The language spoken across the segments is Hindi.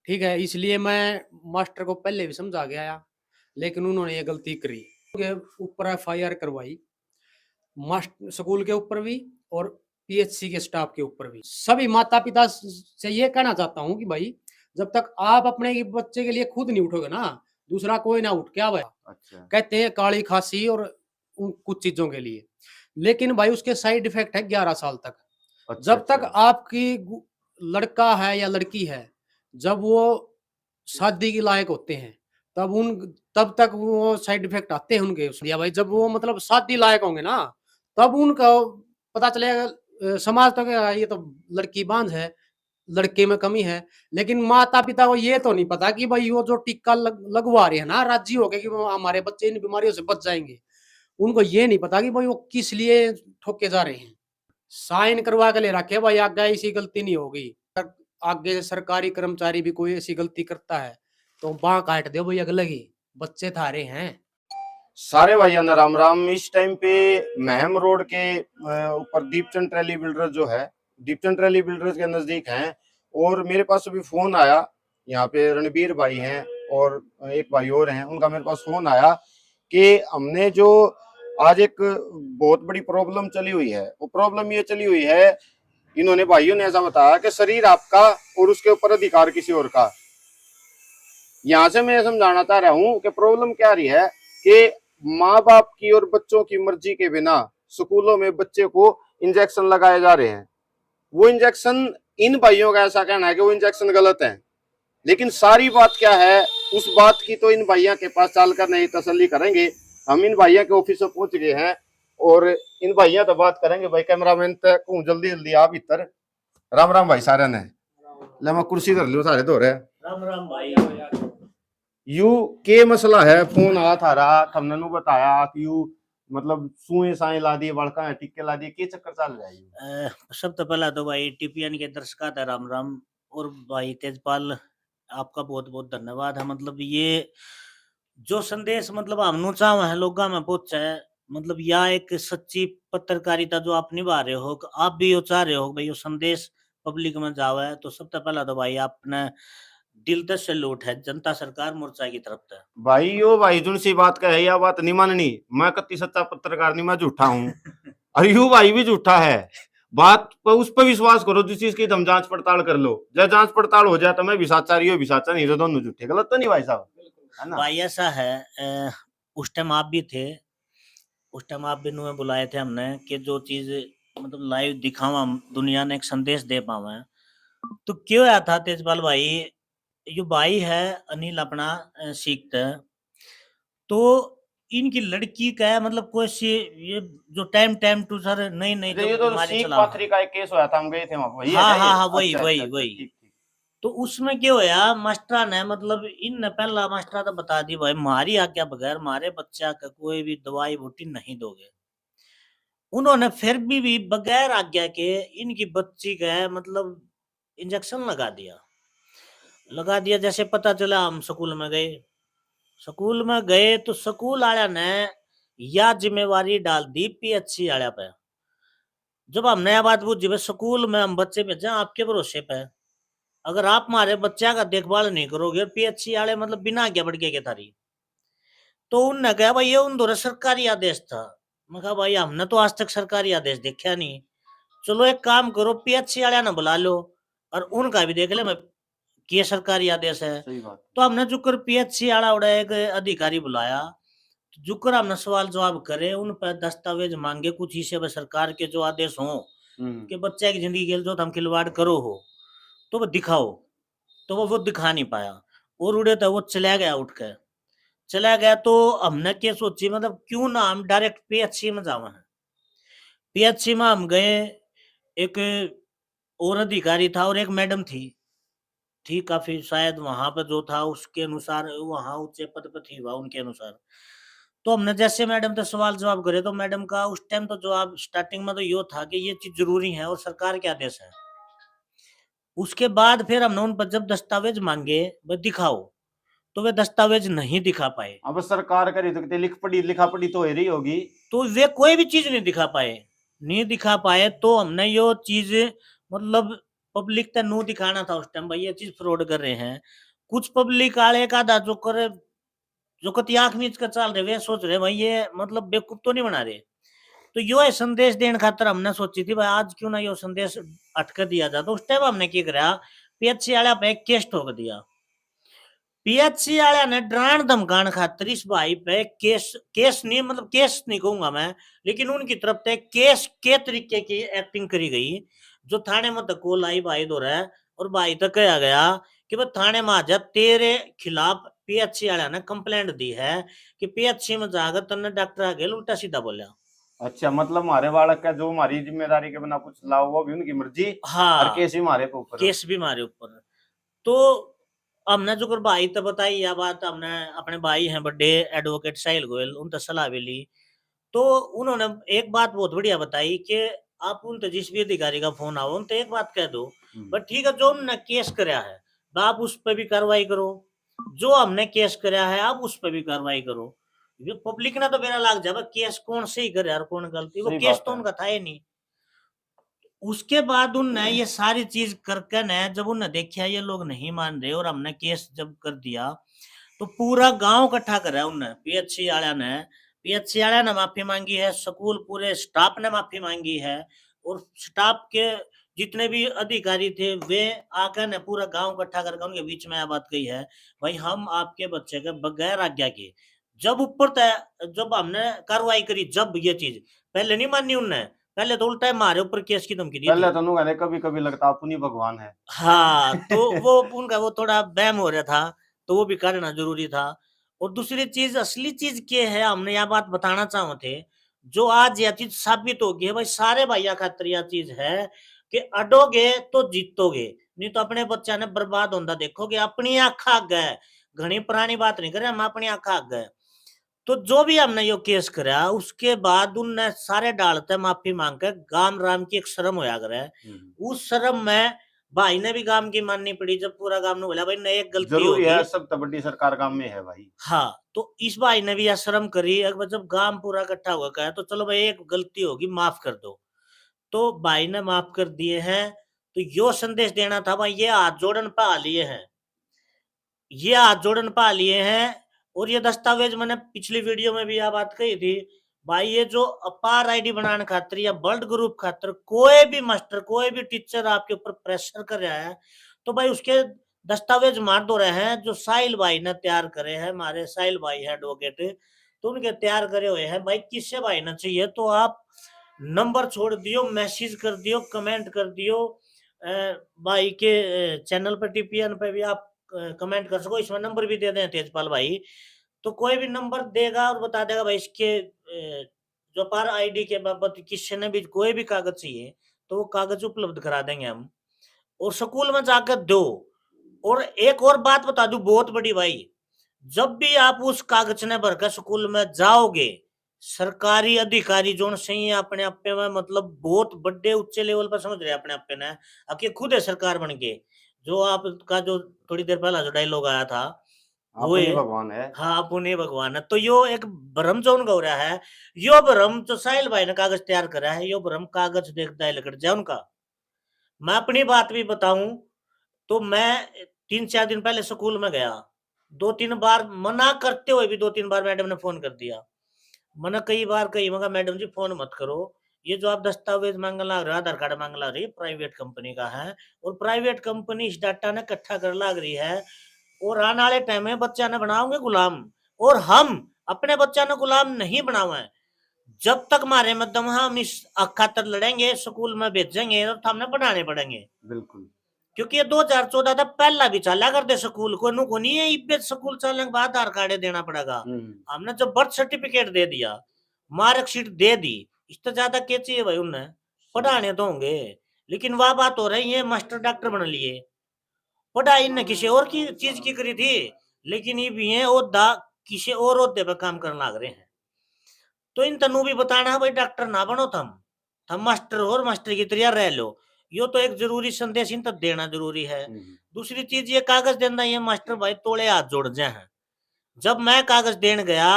ठीक है, इसलिए मैं मास्टर को पहले भी समझा के आया, लेकिन उन्होंने ये गलती करी के ऊपर एफआईआर करवाई, मास्ट स्कूल के ऊपर भी और पीएचसी के स्टाफ के ऊपर भी। सभी माता पिता से ये कहना चाहता हूँ कि भाई जब तक आप अपने बच्चे के लिए खुद नहीं उठोगे ना, दूसरा कोई ना उठ के आवे। अच्छा कहते हैं काली खांसी और कुछ चीजों के लिए, लेकिन भाई उसके साइड इफेक्ट है 11 साल तक। अच्छा जब तक अच्छा। आपकी लड़का है या लड़की है, जब वो शादी के लायक होते हैं, तब तक वो साइड इफेक्ट आते हैं उनके या भाई जब वो मतलब शादी लायक होंगे ना, तब उनका पता चलेगा। समाज तो कहेगा ये तो लड़की बांझ है, लड़के में कमी है, लेकिन माता पिता को ये तो नहीं पता कि भाई वो जो टीका लगवा रहे हैं ना राजी हो गए कि हमारे बच्चे इन बीमारियों से बच जाएंगे, उनको ये नहीं पता कि भाई वो किस लिए ठोके जा रहे हैं। साइन करवा के ले रखे भाई आगे ऐसी गलती नहीं होगी। आगे से सरकारी कर्मचारी भी कोई ऐसी गलती करता है तो बाँ काट दो भाई, अगले ही बच्चे थारे हैं। सारे भाइयों ने राम राम। इस टाइम पे महम रोड के ऊपर दीपचंद ट्रैली बिल्डर जो है, दीपचंद ट्रैली बिल्डर्स के नजदीक हैं, और मेरे पास अभी फोन आया। यहाँ पे रणबीर भाई हैं और एक भाई और हैं, उनका मेरे पास फोन आया कि हमने जो आज एक बहुत बड़ी प्रॉब्लम चली हुई है, वो प्रॉब्लम ये चली हुई है, इन्होंने भाइयों ने ऐसा बताया कि शरीर आपका और उसके ऊपर अधिकार किसी और का। यहाँ से मैं समझाना चाह रहा हूँ कि प्रॉब्लम क्या रही है कि माँ बाप की और बच्चों की मर्जी के बिना स्कूलों में बच्चे को इंजेक्शन लगाए जा रहे हैं। वो इंजेक्शन, इन भाइयों का ऐसा कहना है कि वो इंजेक्शन गलत है, लेकिन सारी बात क्या है उस बात की तो इन भाइयों के पास चलकर नहीं तसल्ली करेंगे। हम इन भाइयों के ऑफिस में पहुंच गए हैं और इन भाइयों तो बात करेंगे। भाई कैमरामैन तक जल्दी जल्दी आप इधर। राम राम भाई सारे ने। ले मैं कुर्सी धर लियो, सारे धो रहे। राम राम भाई। यू के मसला है, फोन आ था रहा, हमने नु बताया कि यू मतलब सुई साई ला दिए, बड़का है टिक्के ला दिए, के चक्कर चल रहा है। सब तो पहला तो भाई टीपीएन के दर्शक था राम राम, और भाई तेजपाल आपका बहुत बहुत धन्यवाद है। मतलब ये जो संदेश मतलब हम चाह है लोग में पहुंचा है, मतलब या एक सच्ची पत्रकारिता जो आप निभा रहे हो, आप भी यो चाह रहे हो भाई यो संदेश पब्लिक में जावा है, तो सबसे पहला तो भाई आपने दिल से सैल्यूट है जनता सरकार मोर्चा की तरफ से। भाई यो भाई जुन सी बात का है, या बात नहीं माननी, मैं कत्ती सच्चा पत्रकार नहीं, मैं झूठा हूँ। और यू भाई भी झूठा है। बात पर उस पर विश्वास करो जिस चीज की तुम जांच पड़ताल कर लो, जब जांच पड़ताल हो जाए तो मैं भी साचा रही हो भी साचा नहीं, तो दोनों झूठे। गलत तो नहीं भाई साहब, है ना? भाई ऐसा है, उस टाइम आप भी थे, उस टाइम आप भी नुए बुलाए थे हमने कि जो चीज मतलब लाइव दिखावा दुनिया ने एक संदेश दे पावा है। तो क्यों आया था तेजपाल भाई, यो भाई है अनिल अपना सीखता है, तो इनकी लड़की का है मतलब कोई सी ये जो टाइम टाइम टू सर नहीं नहीं ये जो तो बीमारी सीख चला। पाथरी का एक केस हुआ था, हम गए थे वहां, वही है हाँ क्या हाँ ये? हाँ वही अच्छा वही अच्छा अच्छा, वही। ठीक ठीक। तो उसमें क्या होया, मास्टर ने मतलब इन पहला मास्टर तो बता दी भाई हमारी आज्ञा बगैर हमारे बच्चा का कोई भी दवाई बूटी नहीं दोगे। उन्होंने फिर भी बगैर आज्ञा के इनकी बच्ची का मतलब इंजेक्शन लगा दिया। जैसे पता चला हम स्कूल में गए तो स्कूल वाला ने यह जिम्मेवारी डाल दी पीएचसी वाला पे। जब हम नया बात पूछी स्कूल में हम बच्चे भेजे आपके भरोसे पे, अगर आप हमारे बच्चा का देखभाल नहीं करोगे, पीएचसी वाले मतलब बिना आज्ञा बढ़ के थारी, तो उनने कहा भाई ये उन दोनों सरकारी आदेश था। मैं कहा भाई हमने तो आज तक सरकारी आदेश देखा नहीं, चलो एक काम करो पीएचसी वाले ना बुला लो और उनका भी देख ले मैं कि सरकारी आदेश है। सही बात। तो हमने जुकर पीएचसी वाला उड़ा एक अधिकारी बुलाया, जुकर हमने सवाल जवाब करे, उन पर दस्तावेज मांगे कुछ हिस्से सरकार के जो आदेश हो कि बच्चे की जिंदगी के जो हम खिलवाड़ करो हो तो वो दिखाओ, तो वो दिखा नहीं पाया और उड़े तो वो चला गया, उठ के चला गया। तो हमने क्या सोची मतलब क्यों ना हम डायरेक्ट पीएचसी में जावा है। पीएचसी में हम गए, एक और अधिकारी था और एक मैडम थी काफी शायद वहां पर जो था उसके अनुसार वहां उच्च पद पर थी वह उनके अनुसार। तो हमने जैसे मैडम से सवाल जवाब करे तो मैडम का उस टाइम तो जवाब स्टार्टिंग में तो यो था कि ये चीज जरूरी है और सरकार के आदेश है। उसके बाद फिर हमने उन पर जब दस्तावेज मांगे वो दिखाओ, तो वे दस्तावेज नहीं दिखा पाए। अब सरकार करी तो लिखा पढ़ी तो हो रही होगी, तो वे कोई भी चीज नहीं दिखा पाए। तो हमने यो चीज मतलब पब्लिक ते नु दिखाना था उस टाइम भाई ये चीज फ्रॉड कर रहे हैं। कुछ पब्लिक आले का दा जो करे जो कति आंख मीच कर चल रहे वे सोच रहे भाई ये मतलब बेवकूफ तो नहीं बना रहे। तो यो है संदेश देने खातर हमने सोची थी भाई आज क्यों ना यो संदेश अटक दिया जाए। तो उस टाइम हमने क्या करा पीएचसी वाला पे केस ठोक दिया। पीएचसी वाले ने डरान धमकान खातिर इस भाई पे केस नहीं मतलब केस नहीं कहूंगा मैं, लेकिन उनकी तरफ से केस के तरीके की एक्टिंग करी गई। जो थाने में तक कॉल आई भाई दो रहा और भाई तक कहा गया कि भाई थाने में आ जा तेरे खिलाफ पीएचसी वाले ने कंप्लेंट दी है कि पीएचसी में जाकर तन्ने डॉक्टर आगे उल्टा सीधा बोला। अच्छा, मतलब हमारे बालक का जो हमारी जिम्मेदारी के बिना कुछ लाओ वो भी उनकी मर्जी और हाँ केस भी हमारे के ऊपर है। केस भी हमारे ऊपर है। तो हमने जो कर भाई तो बताई यह बात हमने अपने भाई हैं बड़े एडवोकेट साहिल गोयल उनसे सलाह भी ली। तो उन्होंने एक बात बहुत बढ़िया बताई कि आप उन जिस भी अधिकारी का फोन आओ उन एक बात कह दो बट ठीक है जो उन्होंने केस कराया है आप उस पर भी कार्रवाई करो, जो हमने केस कराया है आप उस पर भी कार्रवाई करो। ये पब्लिक ना तो मेरा लाग जाए केस कौन सही करे और कौन गलती, वो सही केस बात तो है। उनका था ही नहीं। उसके बाद उनने ये सारी चीज करके न जब उनने देखा ये लोग नहीं मान रहे और हमने केस जब कर दिया तो पूरा गांव इकट्ठा करा उनने पीएचसी वाले ने माफी मांगी है, स्कूल पूरे स्टाफ ने माफी मांगी है और स्टाफ के जितने भी अधिकारी थे वे आकर ने पूरा गांव इकट्ठा करके उनके बीच में यह बात कही है भाई हम आपके बच्चे के बगैर आज्ञा के जब ऊपर तय जब हमने कार्रवाई करी जब ये चीज पहले नहीं मानी उनने, पहले तो उल्टा हमारे ऊपर केस की धमकी दी थी। पहले तो नु कहने कभी कभी लगता अपनी भगवान है। हाँ तो वो उनका वो थोड़ा वहम हो रहा था तो वो भी करना जरूरी था। और दूसरी चीज असली चीज क्या है हमने यह बात बताना चाहो थे जो आज यह चीज साबित होगी है भाई सारे भैया खातिर यह चीज है कि अडोगे तो जीतोगे नहीं तो अपने बच्चा ने बर्बाद होता देखोगे अपनी आंखा गए। घनी पुरानी बात नहीं करे हम अपनी आंखा गए। तो जो भी हमने यो केस करा उसके बाद उनने सारे डालते माफी मांग के गाम राम की एक शर्म होया करे। उस शर्म में भाई ने भी गाम की माननी पड़ी जब पूरा गाम ने बोला भाई नहीं एक गलती जरूरी है, होगी। सब तो बड़ी सरकार काम में है भाई। हाँ तो इस भाई ने भी यह शर्म करी एक बार जब गाम पूरा इकट्ठा हुआ कहा तो चलो भाई एक गलती होगी माफ कर दो। तो भाई ने माफ कर दिए हैं। तो यो संदेश देना था भाई ये हाथ जोड़न पा लिए हैं, ये हाथ जोड़न पा लिए हैं। और ये दस्तावेज मैंने पिछली वीडियो में भी यह बात कही थी भाई ये जो अपार आईडी बनाने खातिर या ब्लड ग्रुप खातिर कोई भी मास्टर कोई भी टीचर आपके ऊपर प्रेशर कर रहा है तो भाई उसके दस्तावेज मार दो रहे हैं जो साहिल भाई ने तैयार करे हैं। हमारे साहिल भाई है एडवोकेट तो उनके तैयार करे हुए हैं। भाई किससे भाई ना चाहिए तो आप नंबर छोड़ दियो मैसेज कर दियो कमेंट कर दियो भाई के चैनल पर टीपीएन पे भी आप कमेंट कर सको इसमें नंबर भी दे दें तेजपाल भाई तो कोई भी नंबर देगा और बता देगा भाई इसके जो पर आईडी के बाबत किसी ने भी कोई भी कागज चाहिए तो वो कागज उपलब्ध करा देंगे हम और स्कूल में जाकर दो। और एक और बात बता दूं बहुत बड़ी भाई जब भी आप उस कागज ने भरकर स्कूल में जाओगे सरकारी अधिकारी जो सही है अपने आप में मतलब बहुत बड़े उच्चे लेवल पर समझ रहे अपने आप ने अब खुद है सरकार बन के जो आपका जो थोड़ी देर पहला जो डायलॉग आया था वो अपनी है भगवान है। हाँ अपने भगवान है। तो यो एक भ्रम जो उनका हो रहा है यो भ्रम जो साहिल भाई ने कागज तैयार करा है यो भ्रम कागज देखता है लकड़ जाए उनका। मैं अपनी बात भी बताऊं तो मैं 3-4 दिन पहले स्कूल में गया 2-3 बार मना करते हुए भी 2-3 बार मैडम ने फोन कर दिया। मैंने कई बार कही मगर मैडम जी फोन मत करो ये जो आप दस्तावेज मांगने लग रहे हो आधार कार्ड मांगने लग रही है प्राइवेट कंपनी का है और प्राइवेट कंपनी इस डाटा ने इकट्ठा कर लग रही है और आने वाले टाइम में बच्चा ने बनाओगे गुलाम और हम अपने बच्चा ने गुलाम नहीं बनावे जब तक हमारे मध्यम हम इस खातर लड़ेंगे स्कूल में भेजेंगे तो हमने बनाने पड़ेंगे बिल्कुल क्योंकि ये 2014 था पहला भी चला करते स्कूल को नु को नहीं है इब्बे स्कूल चलने के बाद आधार कार्ड देना पड़ेगा। हमने जब बर्थ सर्टिफिकेट दे दिया मार्कशीट दे दी इससे ज्यादा क्या चाहिए भाई उन्हें पढ़ाने तो होंगे। लेकिन वह बात हो रही है मास्टर डॉक्टर बन लिए पढ़ाई ने किसी और की चीज की करी थी लेकिन ये भी है और किसी और होते पे काम करने लग रहे हैं। तो इन तनु भी बताना भाई डॉक्टर ना बनो थम मास्टर और मास्टर की तरह रह लो यो तो एक जरूरी संदेश इन तक देना जरूरी है। दूसरी चीज ये कागज देना ये मास्टर भाई तोड़े हाथ जोड़ जाए हैं। जब मैं कागज देने गया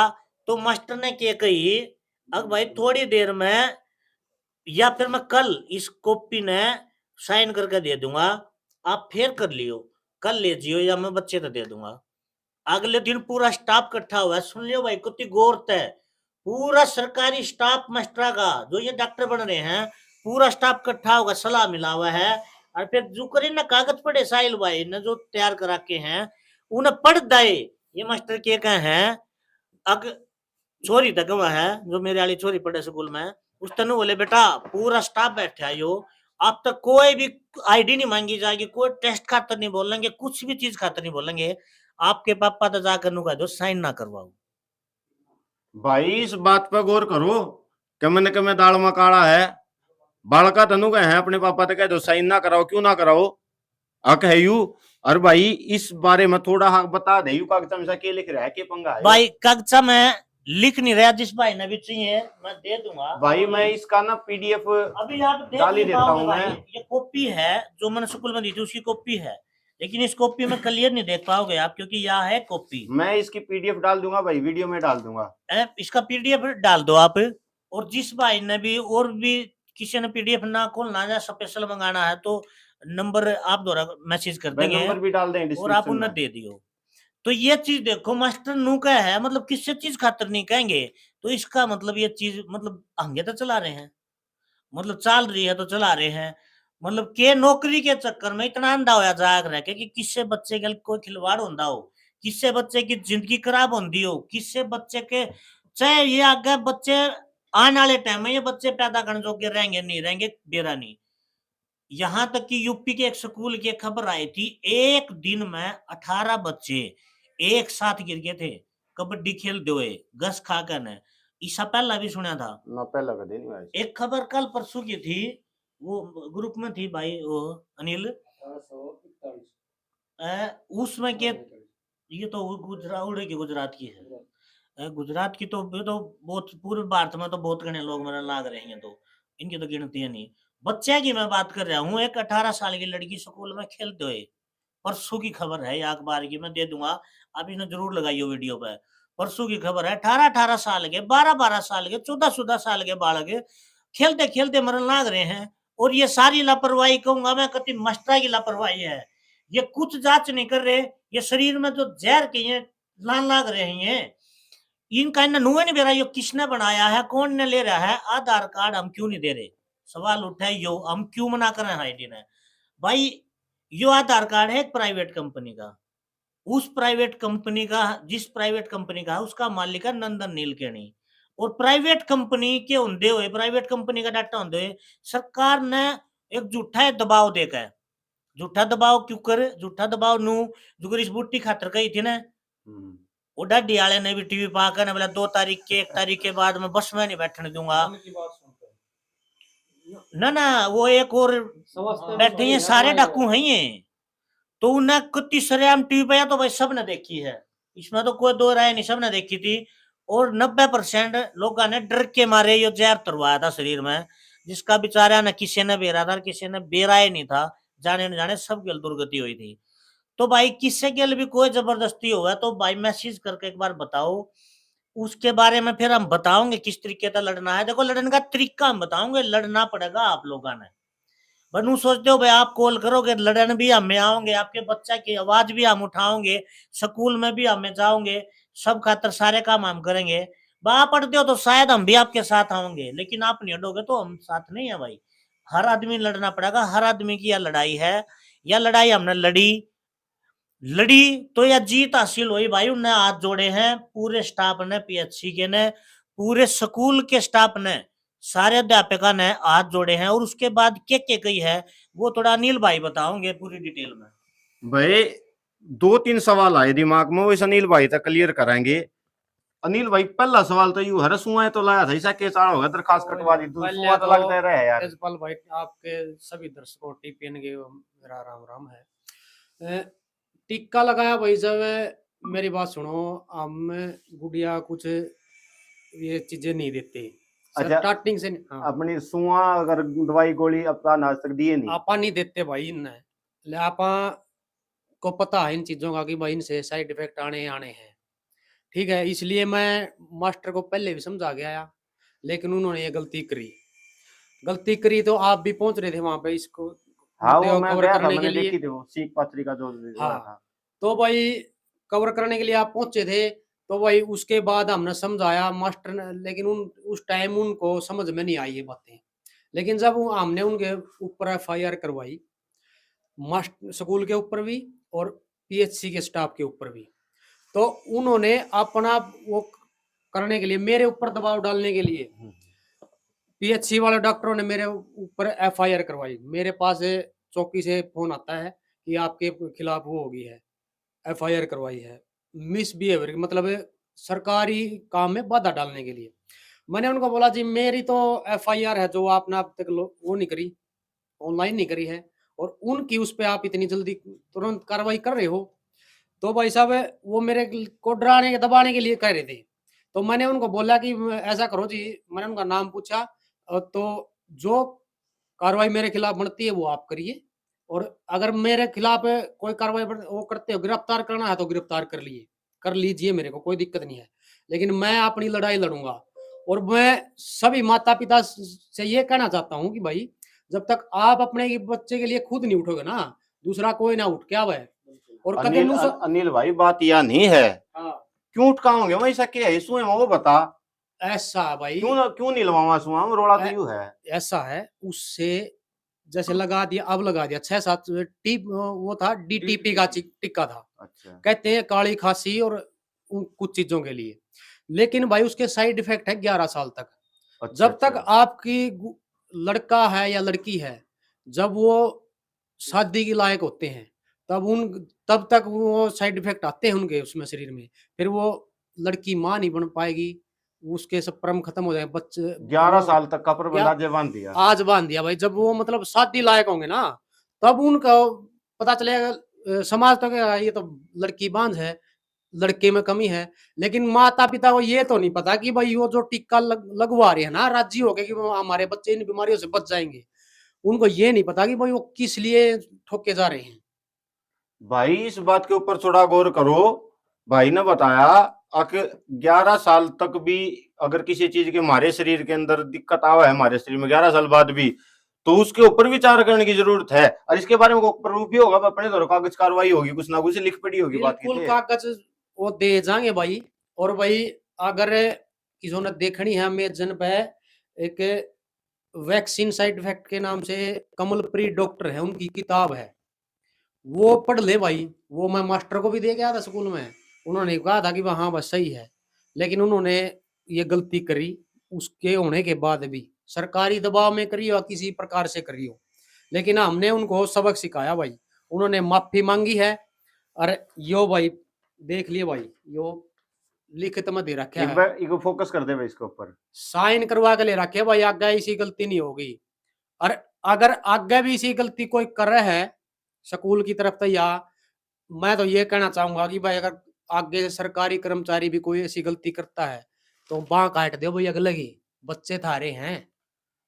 तो मास्टर ने क्या कही अब भाई थोड़ी देर में या फिर मैं कल इस कॉपी ने साइन करके दे दूंगा, आप फिर कर लियो, कल ले जियो या मैं बच्चे तो दे दूंगा। अगले दिन पूरा स्टाफ इकट्ठा हुआ है, सुन लियो भाई कितनी गौरत है, पूरा सरकारी स्टाफ मास्टर का जो ये डॉक्टर बन रहे हैं, पूरा स्टाफ इकट्ठा होगा, सलाह मिला हुआ है। और फिर जो करे ना कागज पढ़े साहिल भाई ने जो तैयार करा के हैं, उन्हें पढ़ दाए ये मास्टर के कहे हैं। अग छोरी तक वह है जो मेरे वाली छोरी पढ़े स्कूल में, उस तनु बोले बेटा पूरा स्टाफ बैठा है यो, अब तक कोई भी आईडी नहीं मांगी जाएगी, कोई टेस्ट खातर नहीं बोलेंगे, कुछ भी चीज खातर नहीं बोलेंगे, आपके पापा तो जाकर नु कह दो साइन ना करवाओ। भाई इस बात पर गौर करो, कमे न कमे दाल में काला है, बालका तनु गए हैं अपने पापा तो कह दो साइन ना कराओ, क्यों ना कराओ, हक है यू। और भाई इस बारे में थोड़ा हक बता दे, यू कागज में क्या लिख रहा है, क्या पंगा है भाई कागजा में लिख नहीं रहा, जिस भाई ने भी चाहिए मैं दे दूंगा। भाई मैं इसका ना पीडीएफ अभी आप देख डाल ही नहीं देता पाओगे हूँ भाई, मैं। ये कॉपी है जो मैंने स्कूल में दी थी उसकी कॉपी है, लेकिन इस कॉपी में क्लियर नहीं देख पाओगे आप, क्योंकि यह है कॉपी। मैं इसकी पीडीएफ डाल दूंगा भाई, वीडियो में डाल दूंगा। इसका पीडीएफ डाल दो आप। और जिस भाई ने भी और भी किसी ने पीडीएफ ना खोलना या स्पेशल मंगाना है तो नंबर आप द्वारा मैसेज कर भाई देंगे नंबर भी डाल दें और आप डिस्क्रिप्शन उन्हें में। दे दियो। तो ये चीज देखो मास्टर नु का है, मतलब किससे चीज खातर नहीं कहेंगे, तो इसका मतलब ये चीज मतलब आगे तो चला रहे हैं, मतलब चल रही है तो चला रहे हैं, मतलब के नौकरी के चक्कर में इतना अंधा होया जाग रहा है कि किससे बच्चे के कोई खिलवाड़ होता हो, किससे बच्चे की जिंदगी खराब होती हो, किससे बच्चे के चाहे ये आगे बच्चे आने वाले टाइम में ये बच्चे पैदा करने जोगे रहेंगे नहीं रहेंगे डेरा नहीं। यहाँ तक कि यूपी के एक स्कूल की खबर आई थी, एक दिन में 18 बच्चे एक साथ गिर गए थे कबड्डी खेलते हुए घस खाकर ने। इससे पहला भी सुना था ना पहला का दिन भाई। एक खबर कल परसों की थी, वो ग्रुप में थी भाई, वो अनिल उसमें के ये तो गुजरात की गुजरात की है, गुजरात की तो ये तो बहुत पूरे भारत में तो बहुत घने लोग मेरे लाग रहे हैं, तो इनकी तो गिनती है नहीं। बच्चे की मैं बात कर रहा हूँ, एक 18 साल की लड़की स्कूल में खेलते हुए, परसों की खबर है, या अखबार की मैं दे दूंगा, आप इन्हें जरूर लगाइए वीडियो पे। परसों की खबर है, 18-18 साल के 12-12 साल के 14-14 साल के बालक खेलते खेलते मरन लाग रहे हैं। और ये सारी लापरवाही कहूंगा मैं, कति मास्टर की लापरवाही है, ये कुछ जांच नहीं कर रहे, ये शरीर में जो जहर के ये लान लाग रहे हैं, इनका इन्हें नुए नहीं दे रहा, ये किसने बनाया है, कौन ने ले रहा है, आधार कार्ड हम क्यों नहीं दे रहे, सवाल उठा है यो, हम क्यों मना कर रहे हैं आईडी ने। भाई यो आधार कार्ड है एक प्राइवेट कंपनी का, उस प्राइवेट कंपनी का, जिस प्राइवेट कंपनी का उसका मालिक है नंदन नीलकेणी, और प्राइवेट कंपनी के होंदे हुए, प्राइवेट कंपनी का डाटा होंदे हुए सरकार ने एक झूठा दबाव देखा है। झूठा दबाव क्यों करे, झूठा दबाव नू जो इस बूटी खातर कही थी ना, वो डाडी वाले ने भी टीवी पा कर बोला 2 तारीख के 1 तारीख के बाद मैं बस में नहीं बैठने दूंगा ना ना, वो एक और बैठे हैं सारे डाकू हैं ये, तो उन्हें कितनी सरेआम टीवी पे तो भाई सब ने देखी है, इसमें तो कोई दो राय नहीं, सब ने देखी थी। और 90% लोगों ने डर के मारे ये जहर तरवाया था शरीर में, जिसका बेचारा न किसी ने बेरा था किसी ने बेरा ही नहीं था, जाने न जाने सब गल दुर्गति हुई थी। तो भाई किससे गल भी कोई जबरदस्ती हुआ तो भाई मैसेज करके एक बार बताओ, उसके बारे में फिर हम बताओगे किस तरीके का लड़ना है। देखो लड़ने का तरीका हम बताओगे, लड़ना पड़ेगा आप लोगों ने, बनू सोचते हो भाई आप कॉल करोगे लड़न भी हमें आओगे, आपके बच्चा की आवाज भी हम उठाओगे, स्कूल में भी हमें जाओगे, सब खातर सारे काम हम करेंगे। बाप पढ़ते हो तो शायद हम भी आपके साथ आओगे, लेकिन आप नहीं हटोगे तो हम साथ नहीं है भाई। हर आदमी लड़ना पड़ेगा, हर आदमी की यह लड़ाई है, यह लड़ाई हमने लड़ी तो यह जीत हासिल हुई भाई। उनने हाथ जोड़े हैं पूरे स्टाफ ने, पीएचसी के ने, पूरे स्कूल के स्टाफ ने, सारे अध्यापकों ने हाथ जोड़े हैं। और उसके बाद क्या कही है वो थोड़ा अनिल भाई बताओगे पूरी डिटेल में। भाई 2-3 सवाल आए दिमाग में, वो इस अनिल भाई तक क्लियर कराएंगे। अनिल भाई पहला सवाल तो यू हर सुआ तो लाया था, ऐसा के चाड़ा होगा दरखास्त कटवा दी, सुआ तो लगता रहे यार। तेजपाल भाई आपके सभी दर्शकों टीपीएन के मेरा राम राम है। टिक्का लगाया भाई, जब मेरी बात सुनो, हम गुड़िया कुछ ये चीजें नहीं देते अच्छा, स्टार्टिंग से। हाँ, अपनी सुआ अगर दवाई गोली अपना आज तक दिए नहीं, आपा नहीं देते भाई इन्हें, ले आपा को पता है इन चीजों का कि भाई इनसे साइड इफेक्ट आने आने हैं, ठीक है। इसलिए मैं मास्टर को पहले भी समझा गया, लेकिन उन्होंने ये गलती करी तो आप भी पहुंच रहे थे वहां पे, इसको हाँ वो मुद्दे को मैं कवर गया था, करने के मैंने लिए। देखी थी वो सीख पात्री का जो हुआ हाँ, था। तो भाई कवर करने के लिए आप पहुंचे थे, तो भाई उसके बाद हमने समझाया मास्टर ने, लेकिन उन उस टाइम उनको समझ में नहीं आई ये बातें। लेकिन जब हमने उनके ऊपर एफआईआर करवाई, मास्ट स्कूल के ऊपर भी और पीएचसी के स्टाफ के ऊपर भी, तो उन्होंने अपना वो करने के लिए, मेरे ऊपर दबाव डालने के लिए, पीएचसी वाले डॉक्टरों ने मेरे ऊपर एफआईआर करवाई। मेरे पास चौकी से फोन आता है कि आपके खिलाफ वो हो गई है, एफआईआर करवाई है, मिसबिहेवियर मतलब सरकारी काम में बाधा डालने के लिए। मैंने उनको बोला जी मेरी तो एफआईआर है जो आपने अब तक वो नहीं करी, ऑनलाइन नहीं करी है, और उनकी उस पे आप इतनी जल्दी तुरंत कार्रवाई कर रहे हो। तो भाई साहब वो मेरे को डराने दबाने के लिए कह रहे थे। तो मैंने उनको बोला कि ऐसा करो जी, मैंने उनका नाम पूछा, तो जो कार्रवाई मेरे खिलाफ बनती है वो आप करिए, और अगर मेरे खिलाफ कोई कार्रवाई वो करते हो, गिरफ्तार करना है तो गिरफ्तार कर लीजिए, मेरे को कोई दिक्कत नहीं है, लेकिन मैं अपनी लड़ाई लड़ूंगा। और मैं सभी माता पिता से ये कहना चाहता हूँ कि भाई जब तक आप अपने बच्चे के लिए खुद नहीं उठोगे ना, दूसरा कोई ना उठ के आवे। और कदे अनिल अनिल भाई बात यह नहीं है, हाँ, क्यों उठकाओगे वही सके है इसमें वो बता, ऐसा है भाई, क्यों नहीं लवावा सुहा रोड़ा तो ऐ- यू है। ऐसा है उससे, जैसे लगा दिया, अब लगा दिया 6-7 टीप, वो था डीटीपी का टिक्का था, अच्छा कहते हैं काली खांसी और कुछ चीजों के लिए। लेकिन भाई उसके साइड इफेक्ट है 11 साल तक। अच्छा जब तक अच्छा। आपकी लड़का है या लड़की है, जब वो शादी के लायक होते हैं, तब तक वो साइड इफेक्ट आते हैं उनके उसमें शरीर में। फिर वो लड़की माँ नहीं बन पाएगी, उसके सब परम खत्म हो जाए बच्चे। 11 वो साल तक का क्या प्रबंध आज बांध दिया। आज बांध दिया भाई, जब वो मतलब शादी लायक होंगे ना, तब उनका पता चलेगा। समाज तो क्या, ये तो लड़की बांझ है, लड़के में कमी है। लेकिन माता पिता को ये तो नहीं पता कि भाई वो जो टीका लगवा रहे हैं ना राजी हो गए कि हमारे बच्चे इन बीमारियों से बच जाएंगे, उनको ये नहीं पता कि भाई वो किस लिए ठोके जा रहे हैं। भाई इस बात के ऊपर थोड़ा गौर करो। भाई ने बताया कि 11 साल तक भी अगर किसी चीज के हमारे शरीर के अंदर दिक्कत आवा है, हमारे शरीर में 11 साल बाद भी, तो उसके ऊपर विचार करने की जरूरत है। और इसके बारे में प्रूफ भी होगा, अपने तो कागज कार्रवाई होगी, कुछ ना कुछ लिख पड़ी होगी बात की बिल्कुल थे। कागज वो दे जाएंगे भाई। और भाई अगर किसी ने देखनी है अमेजन पे, एक वैक्सीन साइड इफेक्ट के नाम से कमलप्रीत डॉक्टर है, उनकी किताब है, वो पढ़ ले भाई। वो मैं मास्टर को भी दे गया था स्कूल में, उन्होंने कहा था कि हाँ बस सही है, लेकिन उन्होंने ये गलती करी। उसके होने के बाद भी सरकारी दबाव में करी हो, किसी प्रकार से करी हो, लेकिन हमने उनको सबक सिखाया भाई। उन्होंने माफी मांगी है। अरे यो भाई देख लिए भाई, यो लिखित में दे रखा एक है, बार इको फोकस कर दे भाई इसके ऊपर। साइन करवा के ले रखे भाई, आगे इसी गलती नहीं होगी। और अगर आगे भी इसी गलती कोई कर रहा है स्कूल की तरफ से, या मैं तो ये कहना चाहूंगा कि भाई अगर आगे सरकारी कर्मचारी भी कोई ऐसी गलती करता है तो बाँ काट दो भाई, अगले ही बच्चे थारे हैं,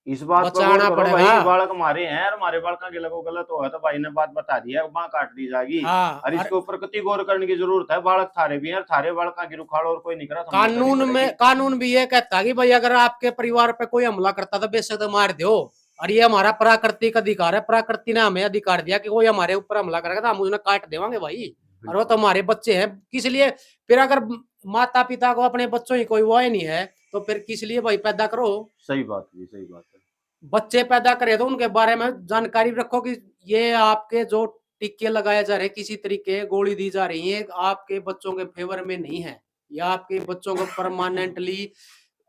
इस बात पर गौर बचाना करो पड़ेगा। भाई, बालक हमारे हैं और हमारे बालका के लगो गलत हो तो भाई ने बात बता दी है, बाँ काट दी जाएगी। हाँ, और इसके ऊपर कति गौर करने की जरूरत है। बालक थारे भी हैं, थारे बालका की रुखाड़ और कोई नहीं करा, हमने करनी पड़ेगी। कानून भी ये कहता है कि भाई अगर आपके परिवार पे कोई हमला करता तो बेशक तो मार दो। और ये हमारा प्राकृतिक अधिकार है, प्रकृति ने हमें अधिकार दिया कि कोई हमारे ऊपर हमला करेगा तो हम उन्हें काट देवांगे भाई। और वो तो हमारे बच्चे हैं, किस लिए? फिर अगर माता पिता को अपने बच्चों की कोई वो ही नहीं है, तो फिर किस लिए भाई पैदा करो? सही बात है, सही बात है। बच्चे पैदा करे तो उनके बारे में जानकारी रखो कि ये आपके जो टीके लगाए जा रहे हैं, किसी तरीके गोली दी जा रही है, आपके बच्चों के फेवर में नहीं है, या आपके बच्चों को परमानेंटली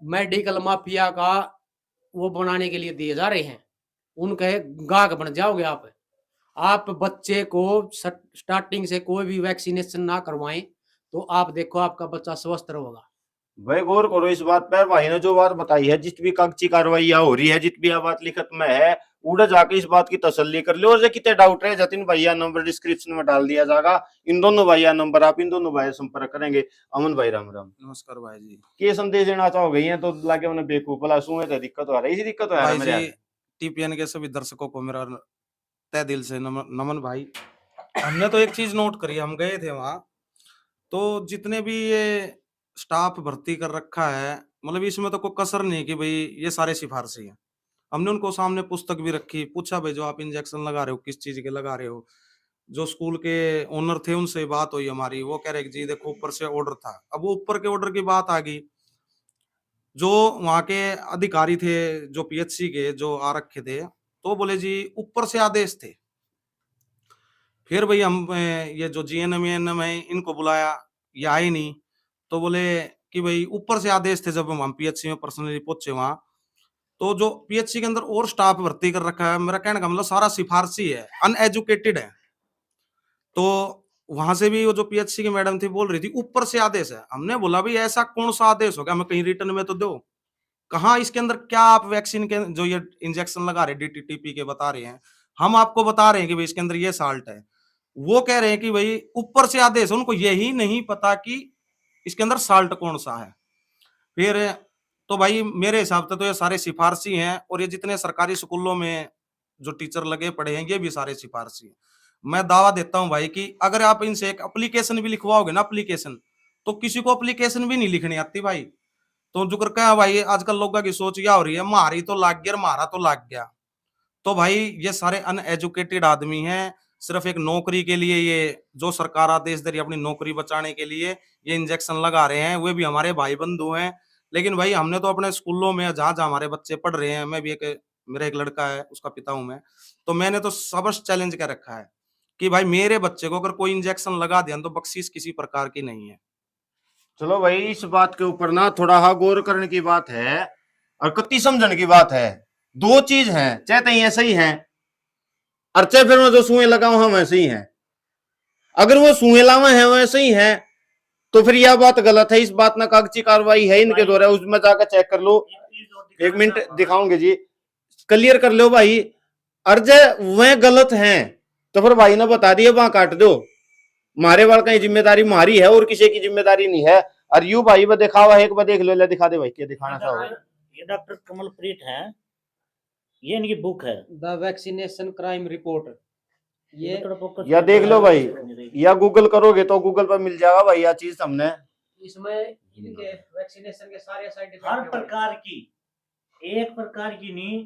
मेडिकल माफिया का वो बनाने के लिए दिए जा रहे हैं। उनके गाहक बन जाओगे आप बच्चे को स्टार्टिंग से कोई भी वैक्सीनेशन ना करवाएं, तो आप देखो आपका बच्चा स्वस्थ रहेगा। भाई गौर करो इस बात पर, भाई ने जो बात बताई है, जित भी कागजी कार्रवाई हो रही है, जित भी बात लिखत में है, उड़े जाके इस बात की तसल्ली कर लो। और जो कितने डाउट है जतिन भैया नंबर डिस्क्रिप्शन में डाल दिया जाएगा, इन दोनों भैया नंबर, आप इन दोनों भाई संपर्क करेंगे। अमन भाई राम राम। नमस्कार भाई जी। के संदेश देना चाहोगे? ये तो लागे उन्हें बेवकूफ भला सुए तो दिक्कत हो रही, इसी दिक्कत हो रहा है भाई मेरे जी, टीपीएन के सभी दर्शकों को मेरा तहे दिल से नमन भाई। हमने तो एक चीज नोट करी, हम गए थे वहां, तो जितने भी ये स्टाफ भर्ती कर रखा है, मतलब इसमें तो कोई कसर नहीं कि भाई ये सारे सिफारसी हैं। हमने उनको सामने पुस्तक भी रखी, पूछा भाई जो आप इंजेक्शन लगा रहे हो किस चीज के लगा रहे हो। जो स्कूल के ओनर थे उनसे बात हुई हमारी, वो कह रहे कि जी देखो ऊपर से ऑर्डर था। अब वो ऊपर के ऑर्डर की बात आ गई, जो वहां के अधिकारी थे जो पीएचसी के जो आ रखे थे, तो बोले जी ऊपर से आदेश थे। फिर भाई हम ये जो जीएनएम है इनको बुलाया, ये आए नहीं। तो बोले कि भाई ऊपर से आदेश थे। जब हम पीएचसी में पर्सनली पहुंचे वहां, तो जो पीएचसी के अंदर और स्टाफ भर्ती कर रखा है, मेरा कहने का मतलब सारा सिफारसी है, अनएजुकेटेड है। तो वहां से भी वो जो पीएचसी की मैडम थी बोल रही थी ऊपर से आदेश है। हमने बोला भाई ऐसा कौन सा आदेश होगा, हमें कहीं रिटर्न में तो दो। कहाँ इसके अंदर क्या आप वैक्सीन के जो ये इंजेक्शन लगा रहे डीटीटीपी के बता रहे हैं, हम आपको बता रहे हैं कि भाई इसके अंदर ये साल्ट है। वो कह रहे हैं कि भाई ऊपर से आदेश, उनको यही नहीं पता कि इसके अंदर साल्ट कौन सा है। फिर तो भाई मेरे हिसाब से तो ये सारे सिफारसी हैं, और ये जितने सरकारी स्कूलों में जो टीचर लगे पड़े हैं ये भी सारे सिफारसी हैं। मैं दावा देता हूं भाई कि अगर आप इनसे एक एप्लीकेशन भी लिखवाओगे ना, एप्लीकेशन, तो किसी को एप्लीकेशन भी नहीं लिखनी आती भाई। तो जो कर क्या भाई आजकल लोगों की सोच क्या हो रही है, मारी तो लाग गया, मारा तो लाग गया। तो भाई ये सारे अनएजुकेटेड आदमी हैं, सिर्फ एक नौकरी के लिए, ये जो सरकार आदेश दे रही है अपनी नौकरी बचाने के लिए ये इंजेक्शन लगा रहे हैं। वे भी हमारे भाई बंधु हैं। लेकिन भाई हमने तो अपने स्कूलों में जहां जहां हमारे बच्चे पढ़ रहे हैं, मैं भी मेरा एक लड़का है उसका पिता हूं मैं, तो मैंने तो सबसे चैलेंज कर रखा है कि भाई मेरे बच्चे को अगर कोई इंजेक्शन लगा दिया तो बख्शीश किसी प्रकार की नहीं है। चलो भाई इस बात के ऊपर ना थोड़ा हा गौर करने की बात है और कत्ती समझने की बात है। दो चीज है, चाहे तो ऐसे ही है और चाहे फिर मैं जो सुए लगाऊ हम वैसे ही है। अगर वो सुए लावा है वैसे ही है तो फिर यह बात गलत है। इस बात ना कागजी कार्रवाई है इनके द्वारा, उसमें जाकर चेक कर लो। एक मिनट दिखाऊंगे जी, क्लियर कर लो भाई। अर्ज वह गलत है तो फिर भाई ने बता दिया वहां काट दो। मारे वाल का जिम्मेदारी मारी है और किसी की जिम्मेदारी नहीं है। और यू भाई वो दिखावा है, एक बार देख लो, ले दिखा दे भाई क्या दिखाना चाहो। ये डॉक्टर कमलप्रीत है, ये इनकी बुक है द वैक्सीनेशन क्राइम रिपोर्ट। ये या देख लो भाई, या गूगल करोगे तो गूगल पर मिल जाएगा भाई यह चीज हमने। इसमें इनके वैक्सीनेशन के सारे साइड इफेक्ट हर प्रकार की, एक प्रकार की नहीं,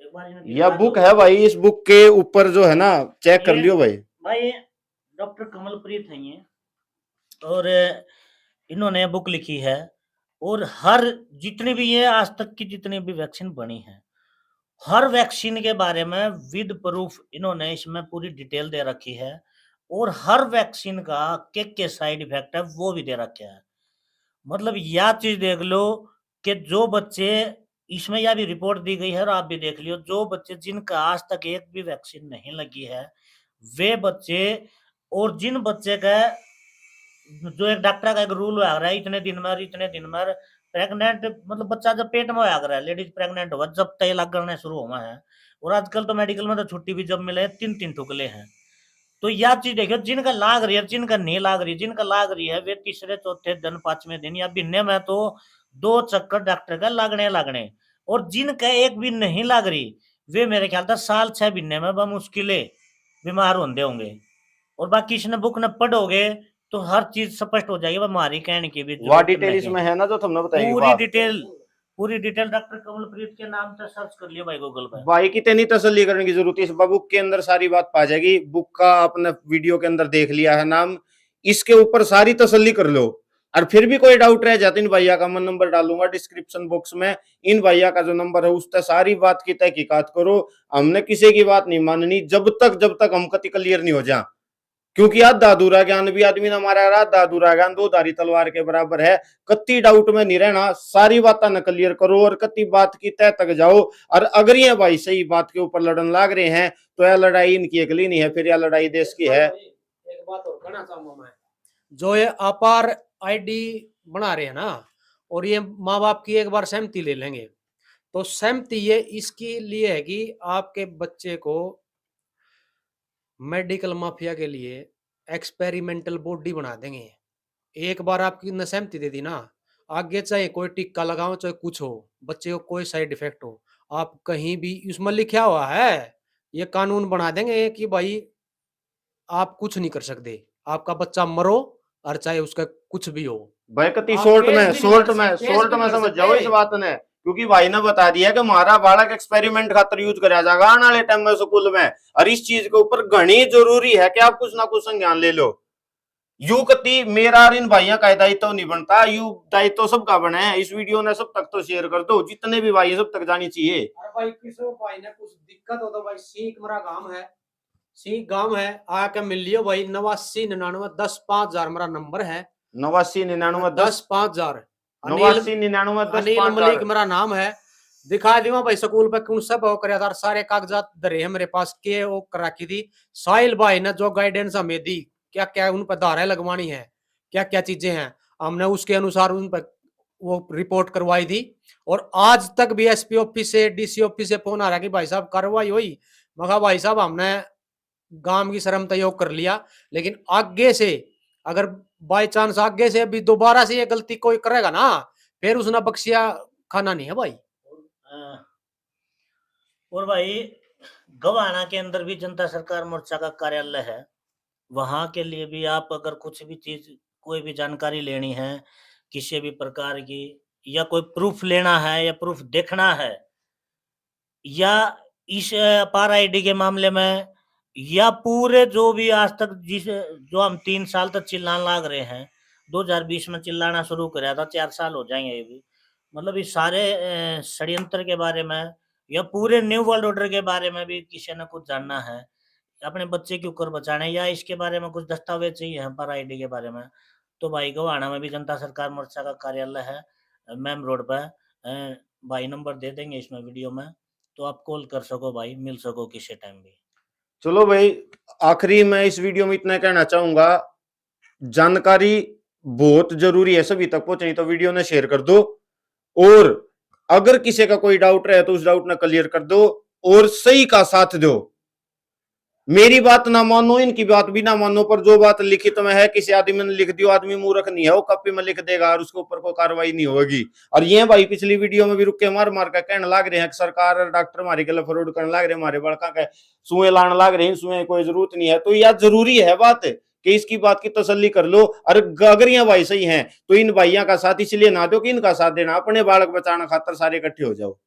एक बार इन्हें यह दिखा बुक दो। है भाई, इस बुक के ऊपर जो है ना चेक कर ये- लियो भाई। भाई डॉक्टर कमलप्रीत हैं ये, और इन्होंने बुक लिखी है। और हर जितने भी ये आज तक की जितनी भी वैक्सीन बनी है, हर वैक्सीन के बारे में विद प्रूफ इन्होंने इसमें पूरी डिटेल दे रखी है। और हर वैक्सीन का क्या साइड इफेक्ट है वो भी दे रखे है। मतलब यह चीज देख लो कि जो बच्चे, इसमें यह भी रिपोर्ट दी गई है और आप भी देख लियो, जो बच्चे जिनका आज तक एक भी वैक्सीन नहीं लगी है वे बच्चे, और जिन बच्चे का जो एक डॉक्टर का एक रूल आ रहा है इतने दिन में प्रेग्नेंट, मतलब बच्चा जब पेट में आ रहा है, लेडीज प्रेग्नेंट हुआ जब तय लगने शुरू हुआ है। और आजकल तो मेडिकल में तो छुट्टी भी जब मिले 3-3 ठुकले हैं। तो यह चीज देखियो, जिनका लाग रही है, जिनका नहीं लाग रही, जिनका लाग रही है वे तीसरे चौथे दिन 5वें दिन या महीने में तो 2 चक्कर डॉक्टर का लागने। और जिनका एक भी नहीं लाग रही वे मेरे ख्याल से साल 6 महीने में मुश्किलें बीमार होंगे। और बाकी इसने बुक ने पढ़ोगे तो हर चीज स्पष्ट हो जाएगी। हमारी कहने की भी वह डिटेल इसमें है ना जो तुमने बताई पूरी डिटेल डॉक्टर कमलप्रीत के नाम से सर्च कर लियो भाई गूगल पे। भाई की तेनी तसल्ली करने की जरूरत है, इस बुक के अंदर सारी बात पा जाएगी। बुक का आपने वीडियो के अंदर देख लिया है नाम, इसके ऊपर सारी तसल्ली कर लो। और फिर भी कोई डाउट रह जाता इन भैया का मैं नंबर डालूंगा डिस्क्रिप्शन बॉक्स में, इन भैया का जो नंबर है उस तक सारी बात की तहकीकात करो। हमने किसी की बात नहीं माननी जब तक हम कति क्लियर नहीं हो जाए, क्योंकि आधा अधूरा ज्ञान भी आदमी ने हमारा आधा अधूरा ज्ञान दो धारी तलवार के बराबर है। कत्ती डाउट में नहीं रहना, सारी बातें न क्लियर करो और कत्ती बात की तय तक जाओ। और अगर ये भाई सही बात के ऊपर लड़न लाग रहे हैं तो यह लड़ाई इनकी अगली नहीं है, फिर यह लड़ाई देश की है। एक बात और कहना चाहूंगा मैं, जो ये अपार आईडी बना रहे हैं ना, और ये माँ बाप की एक बार सहमति ले लेंगे, तो सहमति ये इसके लिए है कि आपके बच्चे को मेडिकल माफिया के लिए एक्सपेरिमेंटल बॉडी बना देंगे। एक बार आपकी न सहमति दे दी ना, आगे चाहे कोई टिक्का लगाओ चाहे कुछ हो, बच्चे को कोई साइड इफेक्ट हो, आप कहीं भी उसमें लिखा हुआ है, ये कानून बना देंगे कि भाई आप कुछ नहीं कर सकते, आपका बच्चा मरो और चाहे उसका कुछ भी हो। भाई कति आप शॉर्ट केस में भी नहीं कर सकते, केस भी नहीं कर समझ जाओ सकते। इस बात ने क्योंकि भाई ने बता दिया कि हमारा बालक एक्सपेरिमेंट खातर यूज करा जाएगा आने वाले टाइम में स्कूल में, और इस चीज के ऊपर घनी जरूरी है कि आप कुछ ना कुछ संज्ञान ले लो। यू कति मेरा और इन भाइयों का दायित्व नहीं बनता, यू दायित्व सबका बने है। इस वीडियो ने सब तक तो शेयर कर दो, जितने भी भाई सब तक जानी चाहिए। अरे भाई किसी भाई ने कुछ दिक्कत हो तो भाई सीख मेरा गांव है, सीख गांव है, आके मिल लियो भाई। 8999105000 मेरा नंबर है, 899910 105000। अनिल मलिक मेरा नाम है। दिखा दिया भाई स्कूल पे कौन सब हो कर सारे कागजात धरे हैं मेरे पास, के वो कर रखी थी। साहिल भाई ने जो गाइडेंस हमें दी, क्या क्या उन पर धाराएं लगवानी है, क्या क्या चीजें हैं, हमने उसके अनुसार उन पर वो रिपोर्ट करवाई थी। और आज तक भी एसपी ऑफिस से, डीसी ऑफिस से फोन आ रहा कि भाई साहब कार्रवाई हुई। मगर भाई साहब हमने गांव की शर्म तय कर लिया, लेकिन आगे से अगर बाई चांस आगे से अभी दोबारा से ये गलती कोई करेगा ना, फिर उसने बख्शिया खाना नहीं है भाई। और भाई गवाना के अंदर भी जनता सरकार मोर्चा का कार्यालय है, वहां के लिए भी आप अगर कुछ भी चीज, कोई भी जानकारी लेनी है किसी भी प्रकार की, या कोई प्रूफ लेना है या प्रूफ देखना है, या इस अपार आईडी के मामले में, या पूरे जो भी आज तक जो हम 3 साल तक चिल्लाने लाग रहे हैं, 2020 में चिल्लाना शुरू कराया था, 4 साल हो जाएंगे ये भी, मतलब इस सारे षड्यंत्र के बारे में या पूरे न्यू वर्ल्ड ऑर्डर के बारे में भी किसी ने कुछ जानना है, अपने बच्चे के ऊपर बचाने, या इसके बारे में कुछ दस्तावेज चाहिए है पर आईडी के बारे में, तो भाई गोवाना में भी जनता सरकार मोर्चा का कार्यालय है, मैम रोड पर। भाई नंबर दे देंगे इसमें वीडियो में, तो आप कॉल कर सको भाई, मिल सको किसी टाइम भी। चलो भाई, आखिरी में इस वीडियो में इतना कहना चाहूंगा, जानकारी बहुत जरूरी है, सभी तक पहुंचे तो वीडियो ने शेयर कर दो, और अगर किसी का कोई डाउट रहे तो उस डाउट ने क्लियर कर दो, और सही का साथ दो। मेरी बात ना मानो, इनकी बात भी ना मानो, पर जो बात लिखित में है, किसी आदमी ने लिख दियो, आदमी मूर्ख नहीं है, वो कॉपी में लिख देगा और उसके ऊपर कोई कार्रवाई नहीं होगी। और ये भाई पिछली वीडियो में भी रुके मार मार कर कहने लग रहे हैं कि सरकार और डॉक्टर हमारे गले फ्रॉड करने लग रहे हैं, हमारे बड़का के सुए लाने लग रहे हैं, सुए कोई जरूरत नहीं है। तो यह जरूरी है बात कि इसकी बात की तसल्ली कर लो। और अगर ये भाई सही हैं तो इन भाइयों का साथ इसलिए ना दो कि इनका साथ देना, अपने बालक बचाना खातर सारे इकट्ठे हो जाओ।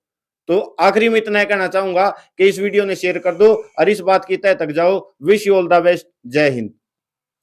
तो आखिरी में इतना कहना चाहूंगा कि इस वीडियो ने शेयर कर दो और इस बात की तय तक जाओ। Wish you all the best. जय हिंद।